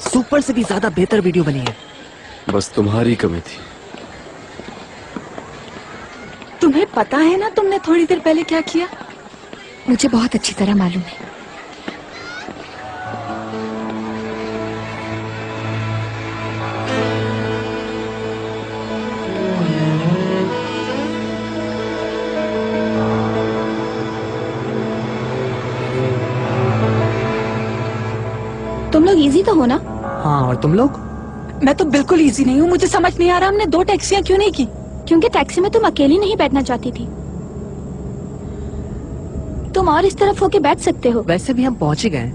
Super से भी ज्यादा बेहतर वीडियो बनी है। बस तुम्हारी कमी थी। तुम्हें पता है ना तुमने थोड़ी देर पहले क्या किया? मुझे बहुत अच्छी तरह मालूम है। तुम लोग इजी तो हो ना? हाँ, और तुम लोग? मैं तो बिल्कुल इजी नहीं हूँ। मुझे समझ नहीं आ रहा हमने 2 टैक्सियाँ क्यों नहीं की? क्योंकि टैक्सी में तुम अकेली नहीं बैठना चाहती थी। तुम और इस तरफ होके बैठ सकते हो। वैसे भी हम पहुंच ही गए।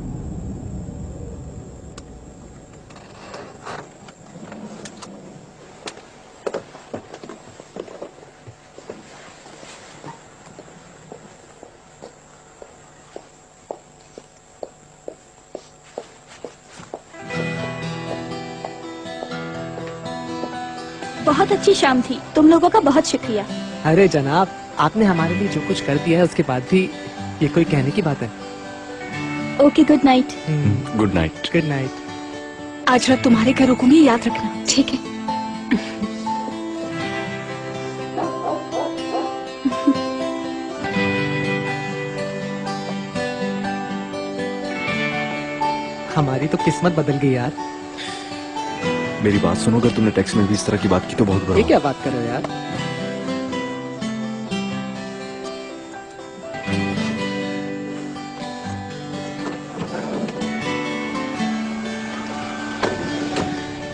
बहुत अच्छी शाम थी। तुम लोगों का बहुत शुक्रिया। अरे जनाब, आपने हमारे लिए जो कुछ कर दिया है उसके बाद भी ये कोई कहने की बात है? Okay, good night. Good night. Good night. आज रात तुम्हारे घर रुकूंगी, याद रखना। ठीक है। हमारी तो किस्मत बदल गई यार। मेरी बात सुनो, अगर तुमने टैक्सी में भी इस तरह की बात की तो बहुत बुरा ये होगा। क्या बात कर रहे हो यार?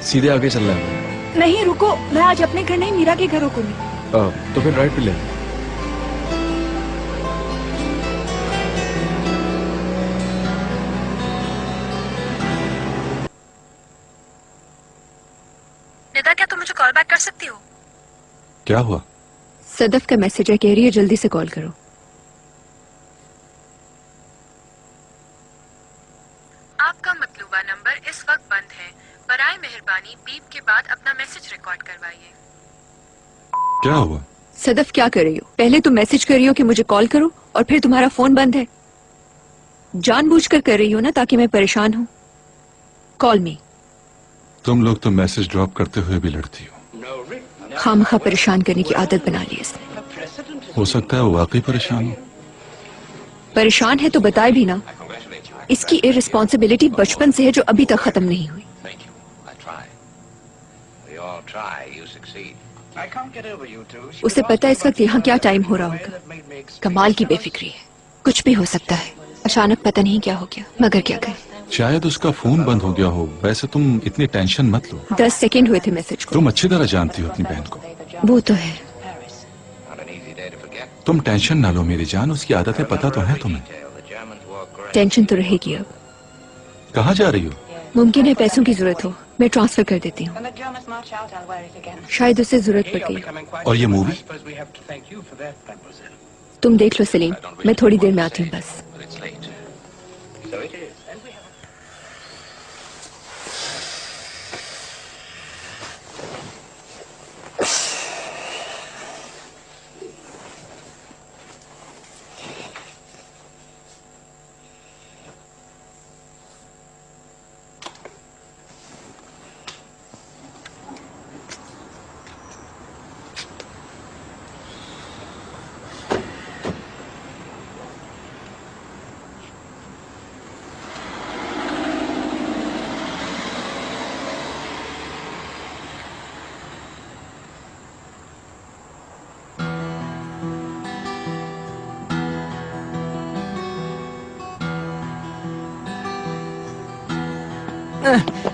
सीधे आगे चलना है। नहीं रुको, मैं आज अपने घर नहीं मीरा के घर रुकूंगी। तो फिर राइट पे ले। निदा, क्या तुम मुझे कॉल बैक कर सकती हो? क्या हुआ? सदफ का मैसेज है, कह रही है जल्दी से कॉल करो। आपका मतलूबा नंबर इस वक्त बंद है। बराए मेहरबानी बीप के बाद अपना मैसेज रिकॉर्ड करवाइए। क्या हुआ? सदफ क्या कर रही हो? पहले तुम मैसेज कर रही हो कि मुझे कॉल करो और फिर तुम्हारा फोन बंद है। जानबूझकर कर रही हो ना, ताकि मैं परेशान हूँ। कॉल मी। तुम लोग तो मैसेज ड्रॉप करते हुए भी लड़ती हो। खामखा परेशान करने की आदत बना ली इसने। हो सकता है वो वाकई परेशान हो। परेशान है तो बताए भी ना। इसकी इररिस्पॉन्सिबिलिटी बचपन से है जो अभी तक खत्म नहीं हुई। उसे पता है इस वक्त यहाँ क्या टाइम हो रहा होगा। कमाल की बेफिक्री है। कुछ भी हो सकता है। अचानक पता नहीं क्या हो गया, मगर क्या करें। शायद उसका फोन बंद हो गया हो। वैसे तुम इतनी टेंशन मत लो। 10 सेकेंड हुए थे मैसेज को। तुम अच्छी तरह जानती हो अपनी बहन को। वो तो है। तुम टेंशन ना लो मेरी जान, उसकी आदतें पता तो है तुम्हें। टेंशन तो रहेगी अब। कहाँ जा रही हो? मुमकिन है पैसों की जरूरत हो, मैं ट्रांसफर कर देती हूँ। शायद उसे जरूरत पड़ गई। और ये मूवी? तुम देख लो सलीम, मैं थोड़ी देर में आती हूँ बस।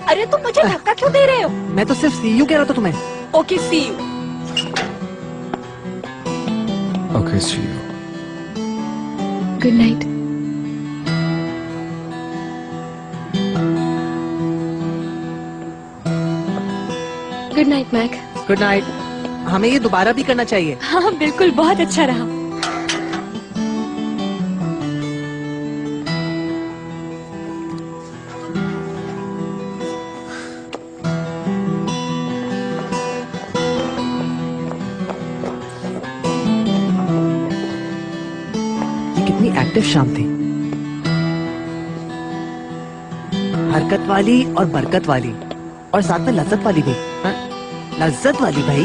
अरे तुम मुझे धक्का क्यों दे रहे हो? मैं तो सिर्फ सी यू कह रहा था तुम्हें। Okay, see you. Okay, see you. Good night. Good night Mac. Good night. हमें ये दोबारा भी करना चाहिए। हाँ बिल्कुल, बहुत अच्छा रहा। ये कितनी एक्टिव शाम थी। हरकत वाली और बरकत वाली और साथ में लज्जत वाली भी। हाँ? लज्जत वाली भाई।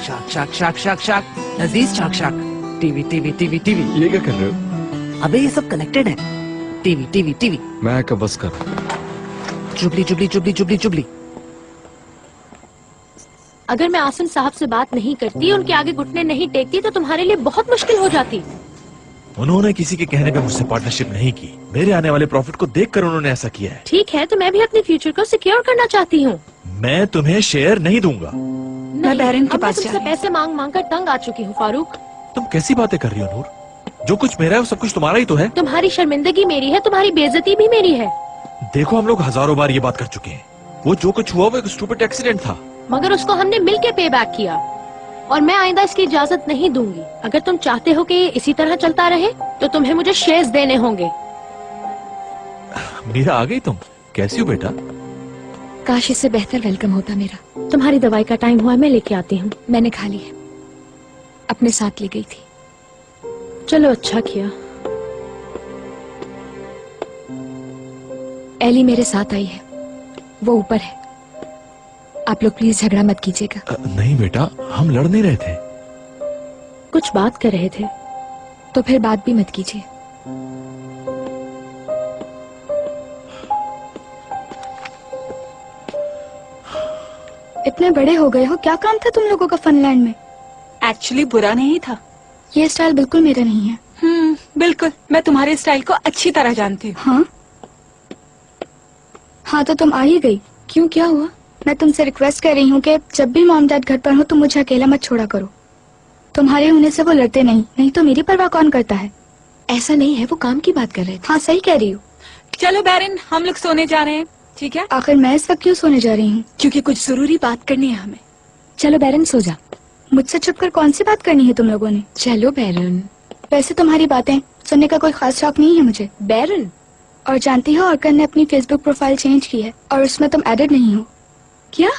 शाक शाक शाक शाक शाक लजीज शाक शाक। TV TV TV TV. ये क्या कर रहे हो? अबे ये सब कनेक्टेड है। TV TV TV. मैं कब बस कर। चुगली चुगली चुगली चुगली चुगली। अगर मैं आसिम साहब से बात नहीं करती, उनके आगे घुटने नहीं टेकती तो तुम्हारे लिए बहुत मुश्किल हो जाती। उन्होंने किसी के कहने पे मुझसे पार्टनरशिप नहीं की, मेरे आने वाले प्रॉफिट को देखकर उन्होंने ऐसा किया है। ठीक है, तो मैं भी अपने फ्यूचर को सिक्योर करना चाहती हूँ। मैं तुम्हें शेयर नहीं दूंगा। मैं बहरन के अब पास मैं जा तुमसे रही हूँ। पैसे मांग मांग कर तंग आ चुकी हूँ फारूक। तुम कैसी बातें कर रही हो नूर? जो कुछ मेरा है वो सब कुछ तुम्हारा ही तो है। तुम्हारी शर्मिंदगी मेरी है, तुम्हारी बेइज्जती भी मेरी है। देखो हम लोग हजारों बार ये बात कर चुके हैं, वो जो कुछ हुआ वो एक स्टूपिड एक्सीडेंट था। मगर उसको हमने मिलके पे बैक किया और मैं आइंदा इसकी इजाजत नहीं दूंगी। अगर तुम चाहते हो कि ये इसी तरह चलता रहे तो तुम्हें मुझे शेयर्स देने होंगे। मीरा आ गई तुम? कैसी हो बेटा? काश इससे बेहतर वेलकम होता मेरा। तुम्हारी दवाई का टाइम हुआ है, मैं लेके आती हूँ। मैंने खा ली है, अपने साथ ले गई थी। चलो अच्छा किया। एली मेरे साथ आई है, वो ऊपर है। आप लोग प्लीज झगड़ा मत कीजिएगा। नहीं बेटा, हम लड़ नहीं रहे थे। कुछ बात कर रहे थे। तो फिर बात भी मत कीजिए। इतने बड़े हो गए हो, क्या काम था तुम लोगों का फनलैंड में? एक्चुअली बुरा नहीं था। ये स्टाइल बिल्कुल मेरा नहीं है। बिल्कुल, मैं तुम्हारे स्टाइल को अच्छी तरह जानती हूँ। हाँ हाँ, तो तुम आ ही गई। क्यों, क्या हुआ? मैं तुमसे रिक्वेस्ट कर रही हूँ कि जब भी मॉम डैड घर पर हो तो मुझे अकेला मत छोड़ा करो। तुम्हारे होने से वो लड़ते नहीं तो मेरी परवाह कौन करता है? ऐसा नहीं है, वो काम की बात कर रहे थे। हाँ सही कह रही हो। चलो बहरन, हम लोग सोने जा रहे हैं, ठीक है? आखिर मैं इस वक्त क्यों सोने जा रही हूँ? क्योंकि कुछ जरूरी बात करनी है हमें। चलो बैरन सो जा। मुझसे छुपकर कौन सी बात करनी है तुम लोगों ने? चलो बैरन। वैसे तुम्हारी बातें सुनने का कोई खास शौक नहीं है मुझे। बैरन, और जानती हो ऑर्कन ने अपनी फेसबुक प्रोफाइल चेंज की है और उसमें तुम एडिड नहीं हो। क्या?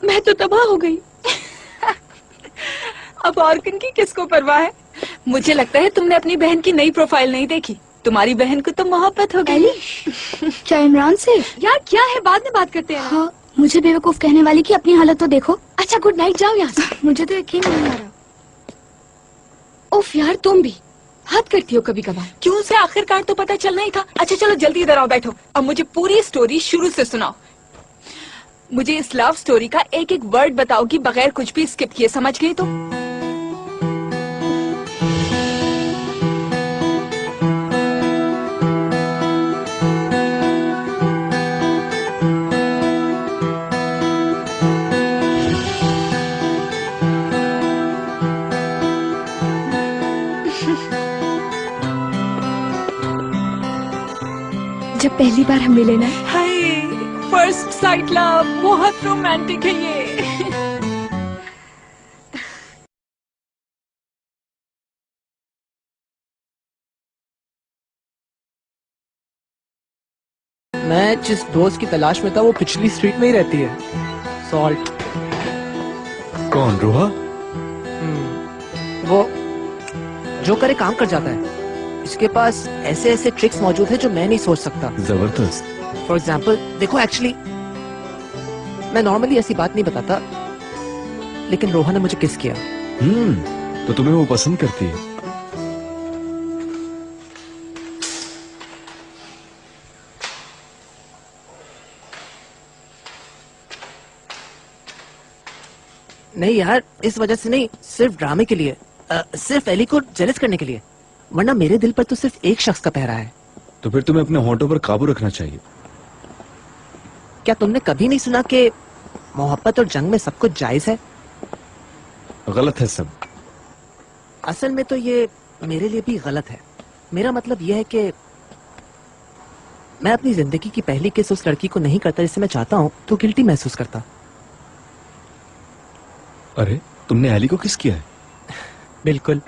मैं तो तबाह हो गई। अब ऑर्कन की किसको परवाह है? मुझे लगता है तुमने अपनी बहन की नई प्रोफाइल नहीं देखी। तुम्हारी बहन को तो मोहब्बत हो गई। क्या इमरान से? यार क्या है, बाद में बात करते हैं। हाँ, मुझे बेवकूफ कहने वाली की अपनी हालत तो देखो। अच्छा गुड नाइट, जाओ यहाँ से। मुझे तो यकीन नहीं आ रहा। उफ यार, तुम भी हद करती हो कभी कभार। क्यों से आखिरकार तो पता चलना ही था। अच्छा चलो जल्दी इधर आओ, बैठो। अब मुझे पूरी स्टोरी शुरू से सुनाओ। मुझे इस लव स्टोरी का एक एक वर्ड बताओगी बगैर कुछ भी स्किप किए, समझ गई? तो जब पहली बार हम मिले ना, हाय, फर्स्ट साइट लव, बहुत रोमांटिक है ये। मैं जिस दोस्त की तलाश में था वो पिछली स्ट्रीट में ही रहती है। सॉल्ट। कौन? रोहा? वो जो करे काम कर जाता है। इसके पास ऐसे ऐसे ट्रिक्स मौजूद है जो मैं नहीं सोच सकता। जबरदस्त। फॉर एग्जाम्पल देखो, एक्चुअली मैं नॉर्मली ऐसी बात नहीं बताता, लेकिन रोहा ने मुझे किस किया। तो तुम्हें वो पसंद करती है? नहीं यार, इस वजह से नहीं, सिर्फ ड्रामे के लिए, सिर्फ एली को जेलस करने के लिए। वरना मेरे दिल पर तो सिर्फ एक शख्स का पहरा है। तो फिर तुम्हें अपने होंठों पर काबू रखना चाहिए। क्या तुमने कभी नहीं सुना कि मोहब्बत और जंग में सब कुछ जायज है? गलत है सब। असल में तो ये मेरे लिए भी गलत है। मेरा मतलब यह है कि मैं अपनी जिंदगी की पहली किस उस लड़की को नहीं करता जिसे मैं चाहता हूँ तो गिल्टी महसूस करता। अरे तुमने एली को किस किया है? बिल्कुल।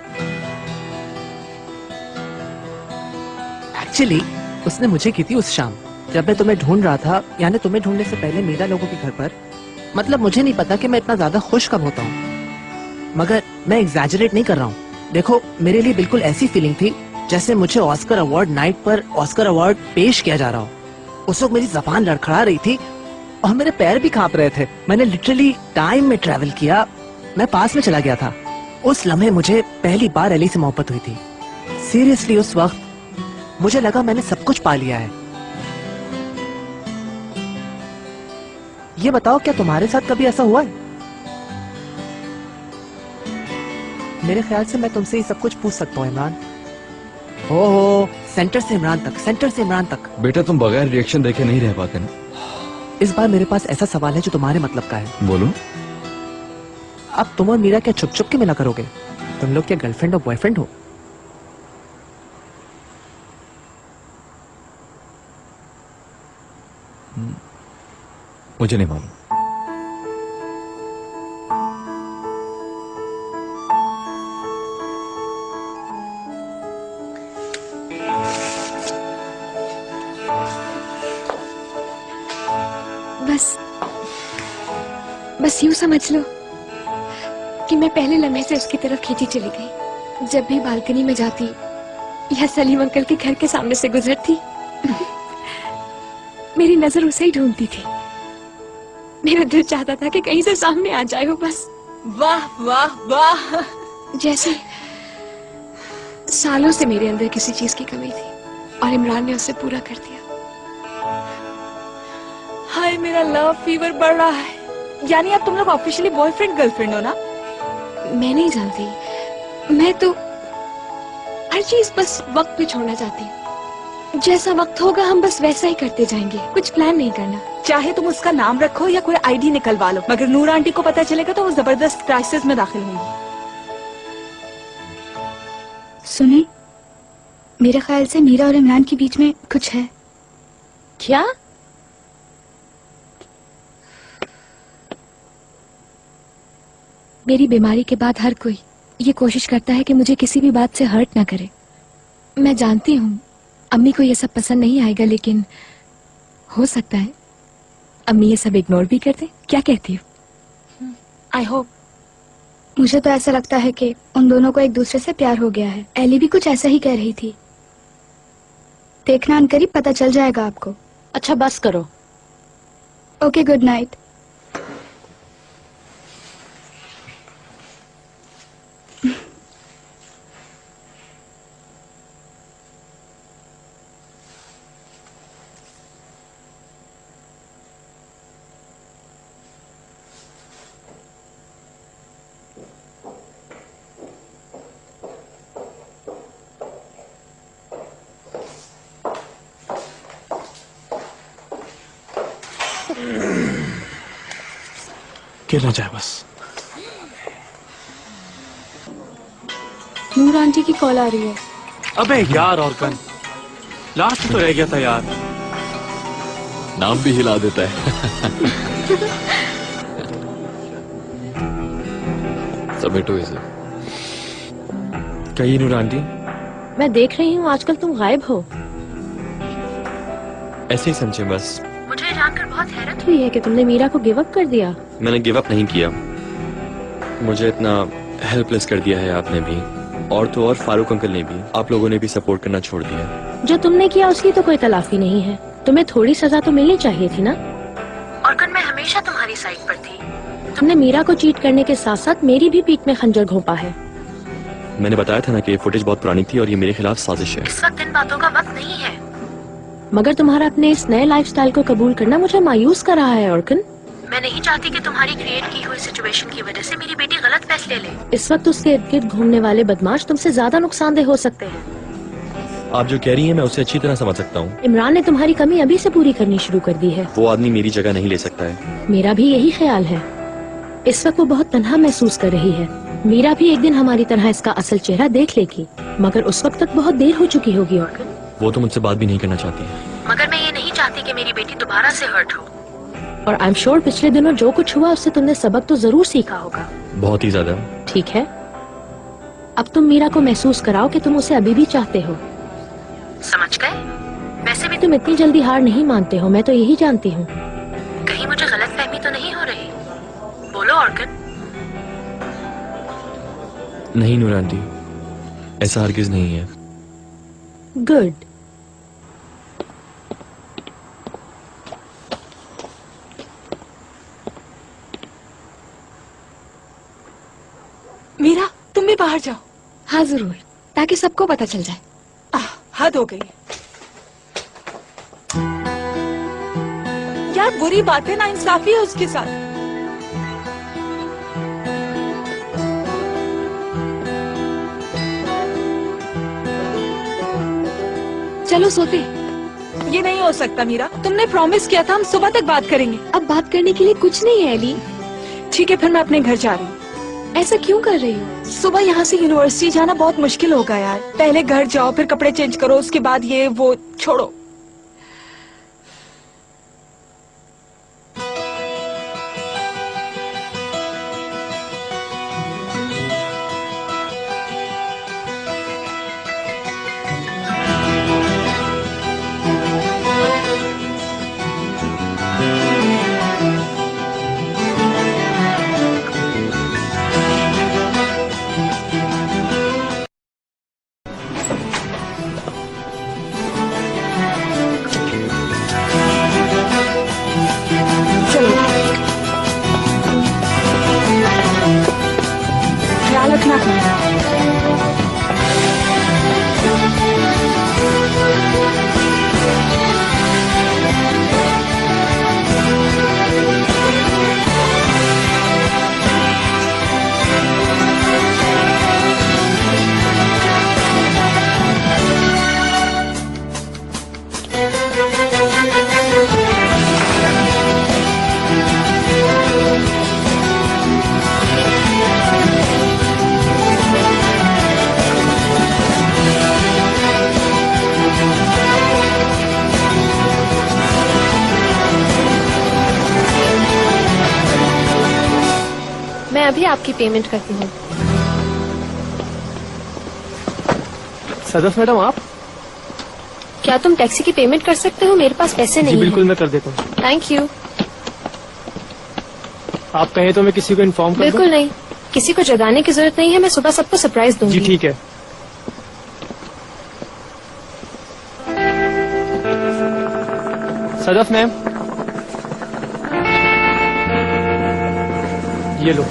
एक्चुअली उसने मुझे की थी उस शाम जब मैं तुम्हें ढूंढ रहा था, यानी तुम्हें ढूंढने से पहले मीरा लोगों के घर पर। मतलब मुझे नहीं पता कि मैं इतना ज्यादा खुश कब होता हूँ, मगर मैं एग्जैजरेट नहीं कर रहा हूँ। देखो, मेरे लिए बिल्कुल ऐसी फीलिंग थी जैसे मुझे ऑस्कर अवार्ड नाइट पर ऑस्कर अवार्ड पेश किया जा रहा हो। उस वक्त मेरी जबान लड़खड़ा रही थी और मेरे पैर भी कांप रहे थे। मैंने लिटरली टाइम में ट्रैवल किया, मैं पास में चला गया था। उस लम्हे मुझे पहली बार एली से मोहब्बत हुई थी। सीरियसली उस वक्त मुझे लगा मैंने सब कुछ पा लिया है। ये बताओ, क्या तुम्हारे साथ कभी ऐसा हुआ है? मेरे ख्याल से मैं तुमसे ये सब कुछ पूछ सकता हूँ इमरान। हो सेंटर से इमरान तक, सेंटर से इमरान तक। बेटा तुम बगैर रिएक्शन देखे नहीं रह पाते ना। इस बार मेरे पास ऐसा सवाल है जो तुम्हारे मतलब का है। बोलो। अब तुम और मीरा क्या छुप छुप के मिला करोगे? तुम लोग क्या गर्लफ्रेंड और बॉयफ्रेंड हो? मुझे नहीं मालूम। बस यूं समझ लो कि मैं पहले लम्हे से उसकी तरफ खींची चली गई। जब भी बालकनी में जाती या सलीम अंकल के घर के सामने से गुजरती, मेरी नजर उसे ही ढूंढती थी। मेरा दिल चाहता था कि कहीं से सामने आ जाए वो बस। वाह वाह वाह, जैसे सालों से मेरे अंदर किसी चीज की कमी थी और इमरान ने उसे पूरा कर दिया। हाय मेरा लव फीवर बढ़ रहा है। यानी अब तुम लोग ऑफिशियली बॉयफ्रेंड गर्लफ्रेंड हो ना? मैं नहीं जानती, मैं तो हर चीज बस वक्त पे छोड़ना चाहती हूँ। जैसा वक्त होगा हम बस वैसा ही करते जाएंगे, कुछ प्लान नहीं करना। चाहे तुम उसका नाम रखो या कोई आईडी निकलवा लो, मगर नूर आंटी को पता चलेगा तो वो जबरदस्त क्राइसिस में दाखिल होंगी। सुने, मेरे ख्याल से मीरा और इमरान के बीच में कुछ है। क्या? मेरी बीमारी के बाद हर कोई ये कोशिश करता है कि मुझे किसी भी बात से हर्ट ना करे। मैं जानती हूँ अम्मी को ये सब पसंद नहीं आएगा, लेकिन हो सकता है अम्मी ये सब इग्नोर भी कर दे। क्या कहती हो? I hope. मुझे तो ऐसा लगता है कि उन दोनों को एक दूसरे से प्यार हो गया है। एली भी कुछ ऐसा ही कह रही थी। देखना अनकरीब पता चल जाएगा आपको। अच्छा बस करो। Okay, good night. गिर न जाए बस। नूर आंटी की कॉल आ रही है। अबे यार, और कल लास्ट तो रह गया था यार। नाम भी हिला देता है। समेटो इसे। कही नूर आंटी, मैं देख रही हूँ आजकल तुम गायब हो। ऐसे ही समझे बस। मुझे जानकर बहुत हैरत हुई है कि तुमने मीरा को गिव अप कर दिया। मैंने गिव अप नहीं किया, मुझे इतना हेल्पलेस कर दिया है आपने भी, और तो और फारूक अंकल ने भी। आप लोगों ने भी सपोर्ट करना छोड़ दिया। जो तुमने किया उसकी तो कोई तलाफी नहीं है। तुम्हें थोड़ी सजा तो मिलनी चाहिए थी ना। और कल मैं हमेशा तुम्हारी साइड पर थी। तुमने मीरा को चीट करने के साथ साथ मेरी भी पीठ में खंजर घोंपा है। मैंने बताया था ना कि ये फुटेज बहुत पुरानी थी और ये मेरे खिलाफ साजिश है। इस वक्त इन बातों का वक्त नहीं है। मगर तुम्हारा अपने इस नए लाइफस्टाइल को कबूल करना मुझे मायूस कर रहा है ऑर्कन। मैं नहीं चाहती कि तुम्हारी क्रिएट की हुई सिचुएशन की वजह से मेरी बेटी गलत फैसले ले। इस वक्त उसके इर्द गिर्द घूमने वाले बदमाश तुमसे ज्यादा नुकसानदेह हो सकते हैं। आप जो कह रही हैं मैं उसे अच्छी तरह समझ सकता हूँ। इमरान ने तुम्हारी कमी अभी से पूरी करनी शुरू कर दी है। वो आदमी मेरी जगह नहीं ले सकता है। मेरा भी यही ख्याल है। इस वक्त वो बहुत तन्हा महसूस कर रही है। मीरा भी एक दिन हमारी तरह इसका असल चेहरा देख लेगी, मगर उस वक्त तक बहुत देर हो चुकी होगी ऑर्कन। वो तो मुझसे बात भी नहीं करना चाहती है। मगर मैं ये नहीं चाहती कि मेरी बेटी दोबारा से हर्ट हो। और आई एम श्योर पिछले दिनों जो कुछ हुआ उससे तुमने सबक तो जरूर सीखा होगा। बहुत ही ज्यादा। ठीक है, अब तुम मीरा को महसूस कराओ कि तुम उसे अभी भी चाहते हो। समझ गए? वैसे भी तुम इतनी जल्दी हार नहीं मानते हो, मैं तो यही जानती हूँ। कहीं मुझे गलतफहमी तो नहीं हो रही? बोलो ऑर्कन। नहीं नूर आंटी, ऐसा हरगिज नहीं है। गुड। मीरा तुम भी बाहर जाओ। हाँ जरूर, ताकि सबको पता चल जाए। हद हो गई यार, बुरी बात है ना, इंसाफी है उसके साथ। चलो सोते। ये नहीं हो सकता मीरा, तुमने प्रॉमिस किया था हम सुबह तक बात करेंगे। अब बात करने के लिए कुछ नहीं है एली। ठीक है फिर मैं अपने घर जा रही हूँ। ऐसा क्यों कर रही हो? सुबह यहाँ से यूनिवर्सिटी जाना बहुत मुश्किल होगा यार। पहले घर जाओ, फिर कपड़े चेंज करो, उसके बाद ये वो, छोड़ो। चलो ख्याल रखना अपना। मैं अभी आपकी पेमेंट करती हूँ। सदफ मैडम आप? क्या तुम टैक्सी की पेमेंट कर सकते हो? मेरे पास पैसे नहीं जी बिल्कुल हैं। मैं कर देता हूँ। Thank you. आप कहें तो मैं किसी को इन्फॉर्म कर दूं? बिल्कुल नहीं, किसी को जगाने की जरूरत नहीं है। मैं सुबह सबको सरप्राइज दूंगी। जी ठीक है। सदफ मैम ये लो।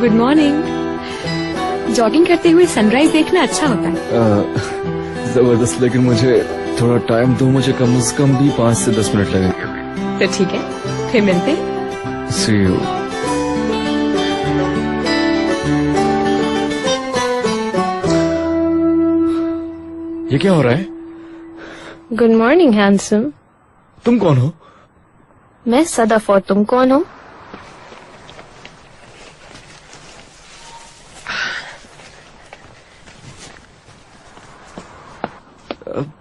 Good morning. जॉगिंग करते हुए सनराइज देखना अच्छा होता है। जबरदस्त, लेकिन मुझे थोड़ा टाइम दो, मुझे कम से कम भी 5 से 10 मिनट लगेंगे। तो ठीक है, फिर मिलते हैं। सी यू। ये क्या हो रहा है? Good morning handsome. तुम कौन हो? मैं सदफ, और तुम कौन हो?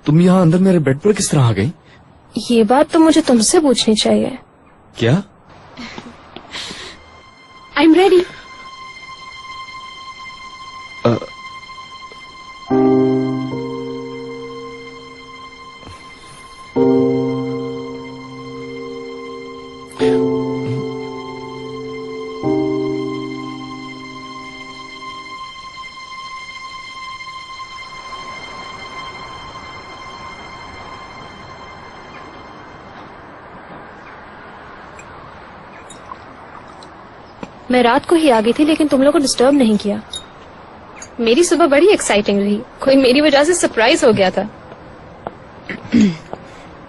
तुम यहाँ अंदर मेरे बेड पर किस तरह आ गई? ये बात तो मुझे तुमसे पूछनी चाहिए। क्या? I am ready. मैं रात को ही आ गई थी, लेकिन तुम लोगों को डिस्टर्ब नहीं किया। मेरी सुबह बड़ी एक्साइटिंग रही, कोई मेरी वजह से सरप्राइज हो गया था।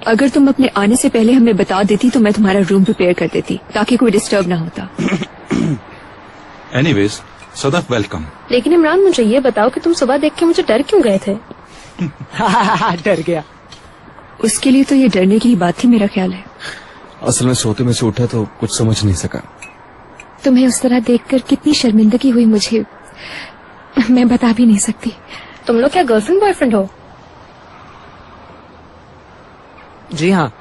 अगर तुम अपने आने से पहले हमें बता देती तो मैं तुम्हारा रूम प्रिपेयर कर देती ताकि कोई डिस्टर्ब ना होता। Anyways, Sadaf welcome. लेकिन इमरान, मुझे ये बताओ कि तुम सुबह देख के मुझे डर क्यों गए थे? डर गया। उसके लिए तो ये डरने की ही बात थी, मेरा ख्याल है। असल में सोते में से उठा तो कुछ समझ नहीं सका। तुम्हें उस तरह देखकर कितनी शर्मिंदगी हुई मुझे, मैं बता भी नहीं सकती। तुम लोग क्या गर्लफ्रेंड बॉयफ्रेंड हो? जी हाँ।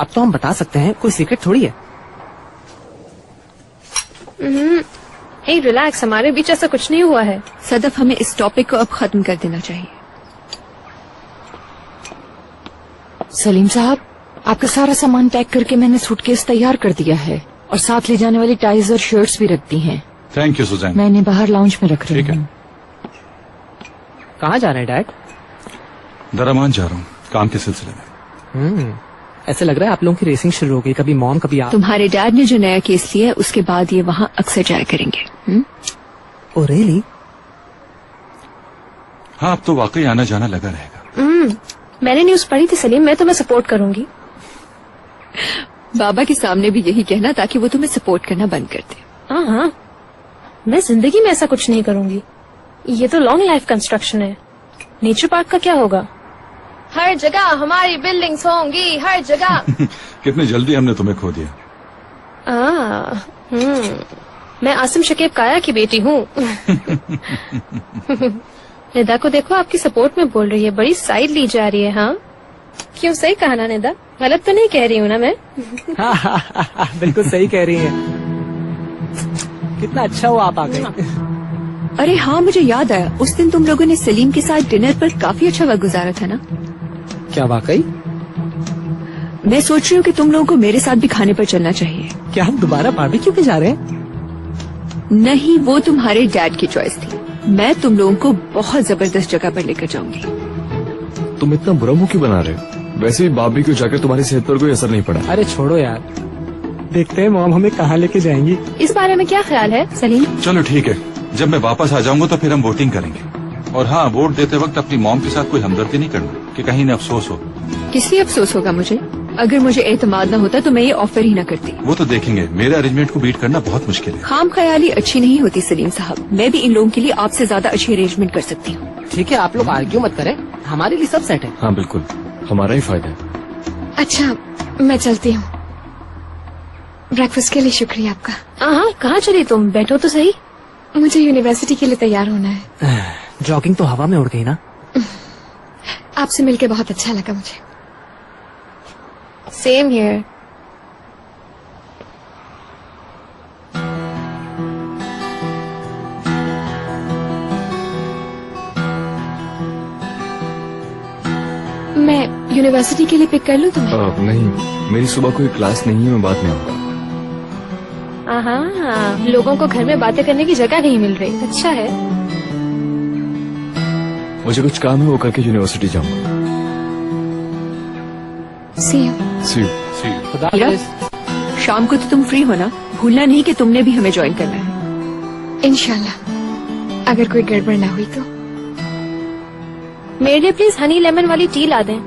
अब तो हम बता सकते हैं, कोई सीक्रेट थोड़ी है। हे रिलैक्स, हमारे बीच ऐसा कुछ नहीं हुआ है। सदफ, हमें इस टॉपिक को अब खत्म कर देना चाहिए। सलीम साहब, आपका सारा सामान पैक करके मैंने सूटकेस तैयार कर दिया है और साथ ले जाने वाली टाइज और शर्ट्स भी रख दी हैं। Thank you Suzanne. मैंने बाहर लाउंज में रख रही ठीक है। हूँ। कहाँ जा रहे हैं डैड? दरामान जा रहा हूँ काम के सिलसिले में। ऐसे लग रहा है आप लोगों की रेसिंग शुरू हो गई, कभी मॉम कभी आप। तुम्हारे डैड ने जो नया केस लिया है उसके बाद ये वहाँ अक्सर जाया करेंगे। Oh really? हाँ, अब तो वाकई आना जाना लगा रहेगा। मैंने न्यूज पढ़ी थी सलीम, मैं तुम्हें सपोर्ट करूंगी। बाबा के सामने भी यही कहना ताकि वो तुम्हें सपोर्ट करना बंद कर दे। हाँ, मैं जिंदगी में ऐसा कुछ नहीं करूंगी। ये तो लॉन्ग लाइफ कंस्ट्रक्शन है। नेचर पार्क का क्या होगा? हर जगह हमारी बिल्डिंग्स होंगी, हर जगह। कितनी जल्दी हमने तुम्हें खो दिया। मैं आसिम शकीब काया की बेटी हूँ। निदा को देखो, आपकी सपोर्ट में बोल रही है, बड़ी साइड ली जा रही है। हाँ, क्यों? सही कहा ना निदा? गलत तो नहीं कह रही हूँ ना मैं? बिल्कुल सही कह रही है। कितना अच्छा हुआ आप आ गए। अरे हाँ, मुझे याद आया, उस दिन तुम लोगों ने सलीम के साथ डिनर पर काफी अच्छा वक्त गुजारा था ना? क्या वाकई? मैं सोच रही हूँ कि तुम लोगों को मेरे साथ भी खाने पर चलना चाहिए। क्या हम दोबारा बारबेक्यू पे जा रहे हैं? नहीं, वो तुम्हारे डैड की चॉइस थी। मैं तुम लोगों को बहुत जबरदस्त जगह पर लेकर जाऊंगी। तुम इतना बुरा मुंह क्यों बना रहे हो? वैसे भी बारबेक्यू जाकर तुम्हारी सेहत पर कोई असर नहीं पड़ा। अरे छोड़ो यार, देखते हैं मॉम हमें कहाँ लेके जाएंगी। इस बारे में क्या ख्याल है सलीम? चलो ठीक है, जब मैं वापस आ जाऊंगा तो फिर हम वोटिंग करेंगे। और हाँ, वोट देते वक्त अपनी मॉम के साथ कोई हमदर्दी नहीं करना कि कहीं न अफसोस हो। किस लिए अफसोस होगा मुझे? अगर मुझे एतमाद न होता तो मैं ये ऑफर ही न करती। वो तो देखेंगे, मेरे अरेंजमेंट को बीट करना बहुत मुश्किल है। खाम ख्याली अच्छी नहीं होती सलीम साहब। मैं भी इन लोगों के लिए आपसे ज्यादा अच्छी अरेंजमेंट कर सकती हूँ। ठीक है, आप लोग आर्ग्यू मत करें, हमारे लिए सब सेट है। हाँ बिल्कुल, हमारा ही फायदा है। अच्छा, मैं चलती हूँ। ब्रेकफास्ट के लिए शुक्रिया आपका। हाँ, कहाँ चली तुम? बैठो तो सही। मुझे यूनिवर्सिटी के लिए तैयार होना है। जॉगिंग तो हवा में उड़ गई ना। आपसे मिलके बहुत अच्छा लगा मुझे। Same here. मैं यूनिवर्सिटी के लिए पिक कर लूँ तुम्हें? नहीं, मेरी सुबह कोई क्लास नहीं है, मैं बाद में आऊंगा। हाँ, लोगों को घर में बातें करने की जगह नहीं मिल रही। अच्छा है। मुझे कुछ काम है, वो करके यूनिवर्सिटी जाऊंगा। See you. See you. खुदा हीरा, हाफिज। शाम को तो तुम फ्री हो ना? भूलना नहीं कि तुमने भी हमें ज्वाइन करना है। इंशाल्लाह, अगर कोई गड़बड़ ना हुई तो। मेरे लिए प्लीज हनी लेमन वाली टी ला दें।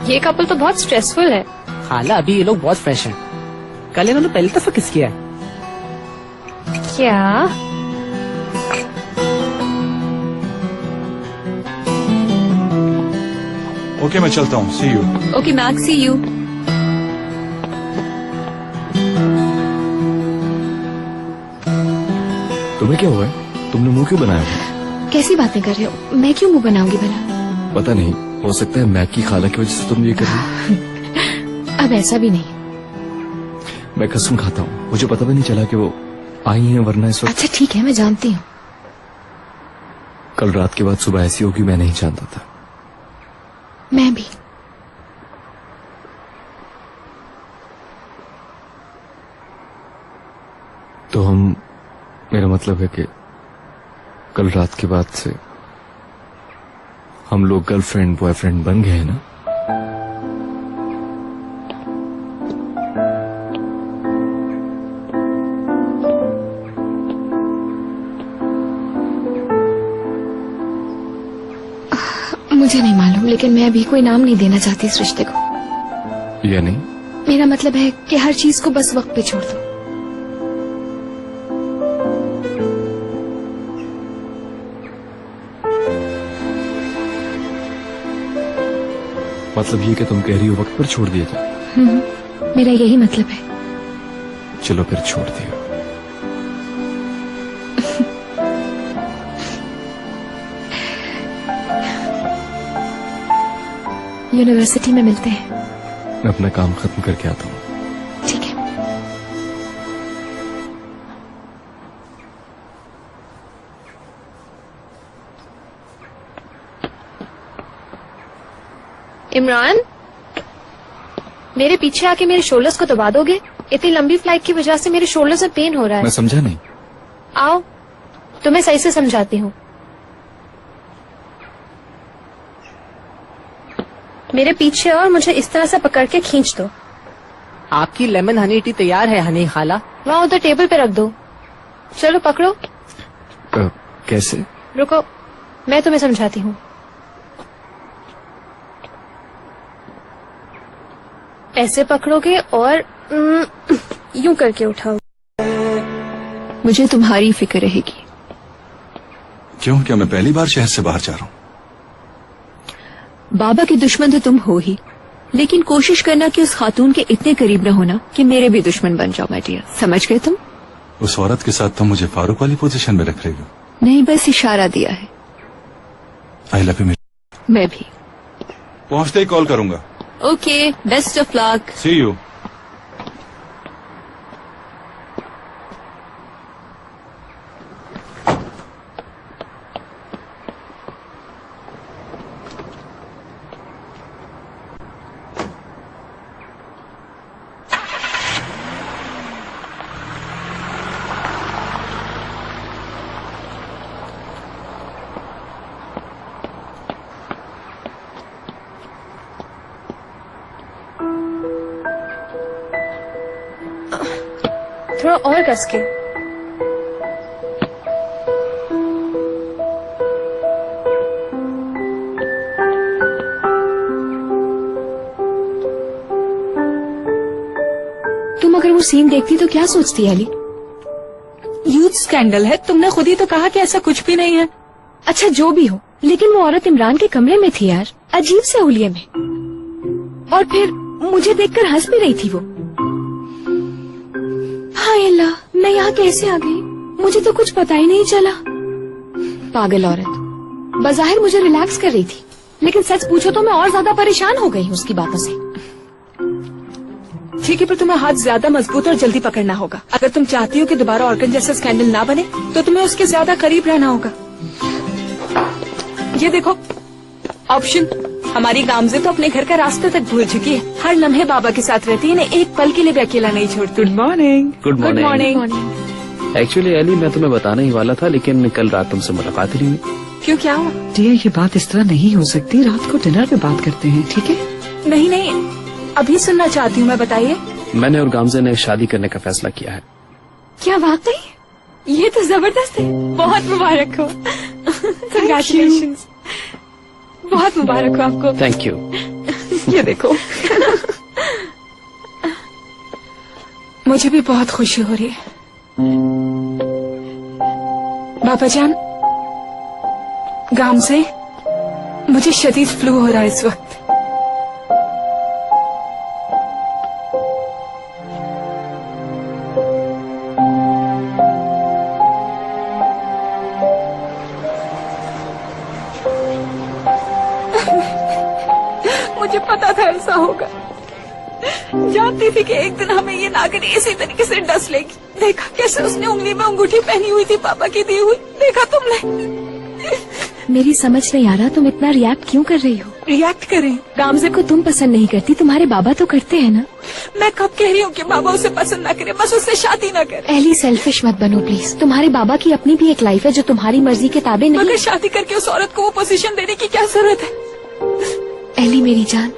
ये कपल तो बहुत स्ट्रेसफुल है। खाला, अभी ये लोग बहुत फ्रेश हैं। कल इन्होंने पहली दफा किस किया है? क्या? ओके, मैं चलता हूँ। See you. Okay Max, see you. तुम्हें क्या हुआ है? तुमने मुंह क्यों बनाया है? कैसी बातें कर रहे हो? मैं क्यों मुंह बनाऊंगी भला? पता नहीं, हो सकता है मैक की खाला की वजह से तुम ये कर रही हो। अब ऐसा भी नहीं। मैं कसम खाता हूँ, मुझे पता भी नहीं चला कि वो आई हैं, वरना इस वक्त। अच्छा ठीक है, मैं जानती हूँ। कल रात के बाद सुबह ऐसी होगी मैं नहीं जानता था। मैं भी। तो हम, मेरा मतलब है कि कल रात के बाद से हम लोग गर्लफ्रेंड बॉयफ्रेंड बन गए हैं ना? मुझे नहीं मालूम, लेकिन मैं अभी कोई नाम नहीं देना चाहती इस रिश्ते को। यानी? मेरा मतलब है कि हर चीज को बस वक्त पे छोड़ दो। मतलब ये कि तुम कह रही हो वक्त पर छोड़ दिया जाए? मेरा यही मतलब है। चलो फिर छोड़ दिया। यूनिवर्सिटी में मिलते हैं। मैं अपना काम खत्म करके आता हूँ। ठीक है। इमरान, मेरे पीछे आके मेरे शोल्डर्स को दबा दोगे? इतनी लंबी फ्लाइट की वजह से मेरे शोल्डर्स में पेन हो रहा है। मैं समझा नहीं। आओ, तुम्हें सही से समझाती हूँ। मेरे पीछे और मुझे इस तरह से पकड़ के खींच दो। आपकी लेमन हनी टी तैयार है हनी खाला। वहाँ उधर टेबल पे रख दो। चलो पकड़ो। कैसे? रुको, मैं तुम्हें समझाती हूँ। ऐसे पकड़ोगे और यूं करके उठाओ। मुझे तुम्हारी फिक्र रहेगी। क्यों? क्या मैं पहली बार शहर से बाहर जा रहा हूँ? बाबा के दुश्मन तो तुम हो ही, लेकिन कोशिश करना कि उस खातून के इतने करीब न होना कि मेरे भी दुश्मन बन जाओ माय डियर। समझ गए तुम? उस औरत के साथ तुम मुझे फारूक वाली पोजीशन में रख रही हो? नहीं, बस इशारा दिया है। I love you. मैं भी। पहुंचते ही कॉल करूंगा। Okay, best of luck. See you. थोड़ा और कस के। तुम अगर वो सीन देखती तो क्या सोचती अली? यूथ स्कैंडल है। तुमने खुद ही तो कहा कि ऐसा कुछ भी नहीं है। अच्छा जो भी हो, लेकिन वो औरत इमरान के कमरे में थी यार, अजीब से हुलिये में। और फिर मुझे देखकर हंस भी रही थी वो। हाय अल्लाह, मैं यहाँ कैसे आ गई? मुझे तो कुछ पता ही नहीं चला। पागल औरत। बज़ाहिर मुझे रिलैक्स कर रही थी, लेकिन सच पूछो तो मैं और ज्यादा परेशान हो गई हूँ उसकी बातों से। ठीक है, पर तुम्हें हाथ ज्यादा मजबूत और जल्दी पकड़ना होगा। अगर तुम चाहती हो कि दोबारा ऑर्गन जैसा स्कैंडल ना बने, तो तुम्हें उसके ज्यादा करीब रहना होगा। ये देखो ऑप्शन। हमारी गामजे तो अपने घर का रास्ता तक भूल चुकी है। हर लम्हे बाबा के साथ रहती है, इन्हें एक पल के लिए भी अकेला नहीं छोड़ती। Good morning. Good morning. Actually Ellie, मैं तुम्हें बताने ही वाला था, लेकिन कल रात तुमसे मुलाकात ही नहीं हुई। क्यों, क्या हुआ? डियर, ये बात इस तरह नहीं हो सकती। रात को डिनर पे बात करते हैं, ठीक है? नहीं नहीं, अभी सुनना चाहती हूँ मैं। बताइए। मैंने और गामजे ने शादी करने का फैसला किया है। क्या वाकई? ये तो जबरदस्त है। बहुत मुबारक हो। कंग्रेचुलेशंस। बहुत मुबारक हो आपको। Thank you. ये देखो। मुझे भी बहुत खुशी हो रही है। बाबा जान, गाम से मुझे शदीद फ्लू हो रहा है इस वक्त। मुझे पता था ऐसा होगा। जानती थी कि एक दिन हमें ये नागिन इसी तरीके से डस लेगी। देखा कैसे उसने उंगली में अंगूठी पहनी हुई थी पापा की दी हुई। देखा तुमने? मेरी समझ नहीं आ रहा तुम इतना रिएक्ट क्यों कर रही हो। रिएक्ट करें? गामजे को तुम पसंद नहीं करती, तुम्हारे बाबा तो करते हैं ना। मैं कब कह रही हूँ कि बाबा उसे पसंद ना करे, बस उससे शादी ना करे। एली सेल्फिश मत बनो प्लीज। तुम्हारे बाबा की अपनी भी एक लाइफ है जो तुम्हारी मर्जी के ताबे नहीं। मगर शादी करके उस औरत को वो पोजीशन देने की क्या जरूरत है? एली मेरी जान,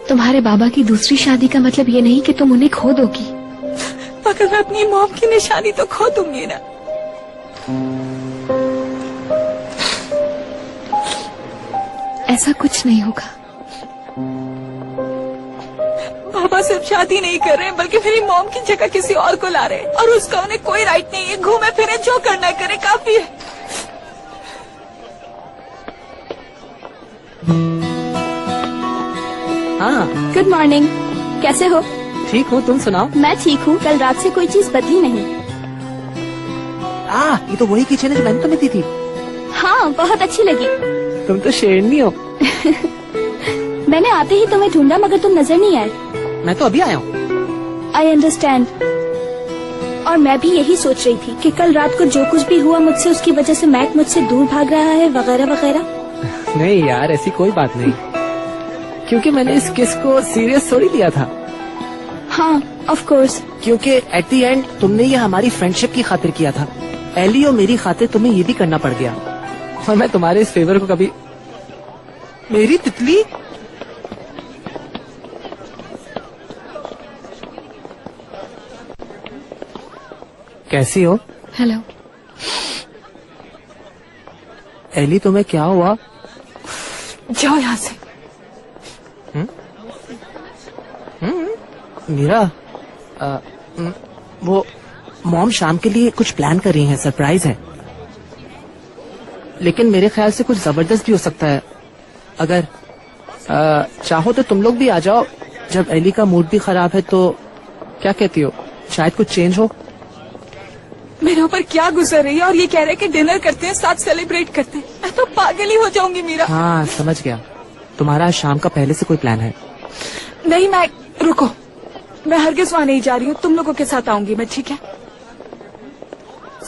तुम्हारे बाबा की दूसरी शादी का मतलब ये नहीं कि तुम उन्हें खो दोगी। मगर मैं अपनी मॉम की निशानी तो खो दूंगी ना। ऐसा कुछ नहीं होगा। पापा सिर्फ शादी नहीं कर रहे बल्कि मेरी मॉम की जगह किसी और को ला रहे हैं और उसका उन्हें कोई राइट नहीं है। घूमे फिरे जो करना है करे, काफी है। हाँ गुड मॉर्निंग, कैसे हो? ठीक हूँ, तुम सुनाओ। मैं ठीक हूँ। कल रात से कोई चीज बदली नहीं। ये तो वही किचन है जो मैंने तुम्हें दी थी। हाँ, बहुत अच्छी लगी। तुम तो शेरनी हो। मैंने आते ही तुम्हें ढूंढा मगर तुम नजर नहीं आए। मैं तो अभी आया हूँ। I understand. और मैं भी यही सोच रही थी कि कल रात को जो कुछ भी हुआ मुझसे उसकी वजह से मैक मुझसे दूर भाग रहा है वगैरह वगैरह। नहीं यार, ऐसी कोई बात नहीं, क्योंकि मैंने इस केस को सीरियस थोड़ी लिया था। हाँ ऑफ कोर्स। क्योंकि एट द एंड तुमने ये हमारी फ्रेंडशिप की खातिर किया था। एली और मेरी खातिर तुम्हें ये भी करना पड़ गया और मैं तुम्हारे इस फेवर को कभी। मेरी तितली, कैसी हो? हेलो एली, तुम्हें क्या हुआ? जाओ यहाँ से। मीरा, वो मॉम शाम के लिए कुछ प्लान कर रही हैं, सरप्राइज है। लेकिन मेरे ख्याल से कुछ जबरदस्त भी हो सकता है। अगर चाहो तो तुम लोग भी आ जाओ। जब एली का मूड भी खराब है तो क्या कहती हो, शायद कुछ चेंज हो। मेरे ऊपर क्या गुजर रही है और ये कह रहे कि डिनर करते हैं, साथ सेलिब्रेट करते हैं। मैं तो पागल ही हो जाऊंगी मीरा। हाँ समझ गया, तुम्हारा आज शाम का पहले से कोई प्लान है? नहीं, मैं रुको, मैं हरगिज़ वहाँ नहीं जा रही हूँ। तुम लोगों के साथ आऊंगी मैं, ठीक है?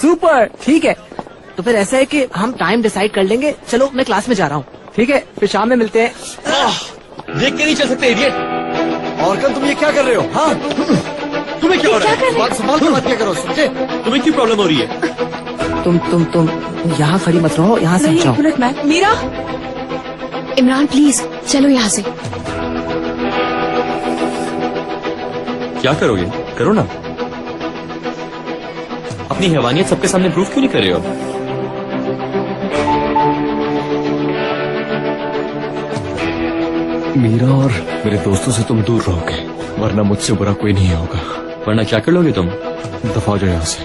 सुपर, ठीक है। तो फिर ऐसा है कि हम टाइम डिसाइड कर लेंगे। चलो मैं क्लास में जा रहा हूँ, ठीक है? फिर शाम में मिलते हैं। देख के नहीं चल सकते इडियट। और कल तुम ये क्या कर रहे हो? हाँ तुम्हें क्या हो रहा है? बात संभाल कर बात क्या करो, समझे? तुम्हें क्या प्रॉब्लम हो रही है? तुम यहाँ खड़ी मत रहो, यहाँ से जाओ। मीरा, इमरान प्लीज चलो यहाँ से। क्या करोगे? करो ना। अपनी हैवानियत सबके सामने प्रूफ क्यों नहीं कर रहे हो? मीरा और मेरे दोस्तों से तुम दूर रहोगे, वरना मुझसे बुरा कोई नहीं होगा। वरना क्या कर लोगे तुम? दफा हो जाओ यहाँ से।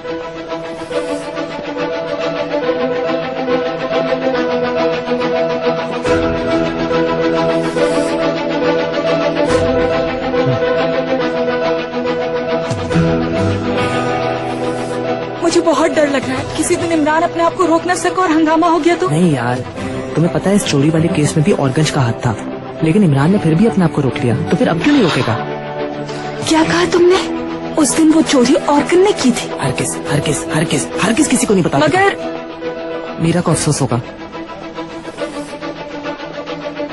मुझे बहुत डर लग रहा है किसी दिन इमरान अपने आप को रोक न सका और हंगामा हो गया तो। नहीं यार, तुम्हें पता है इस चोरी वाले केस में भी ऑर्गन्स का हाथ था, लेकिन इमरान ने फिर भी अपने आप को रोक लिया। तो फिर अब क्यों नहीं रोकेगा? क्या कहा तुमने? उस दिन वो चोरी ऑर्गन ने की थी। हरगिज़ किसी को नहीं पता। मगर मीरा को अफसोस होगा।